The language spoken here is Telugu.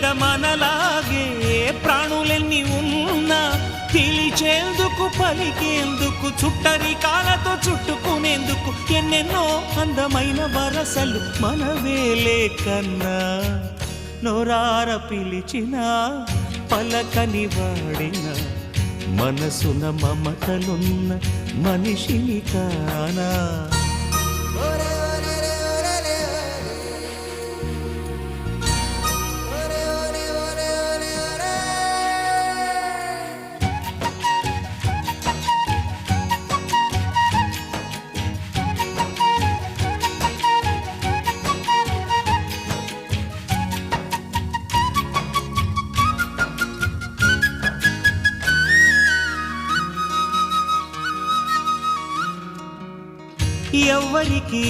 మీద మనలాగే ప్రాణులెన్ని ఉన్నా పిలిచేందుకు పలికేందుకు చుట్టరికాలతో చుట్టుకునేందుకు ఎన్నెన్నో అందమైన వరసలు మనవేలే కన్నా నోరార పిలిచిన పలకని వాడిన మనసున మమతలున్న మనిషిని కానా ఎవ్వరికి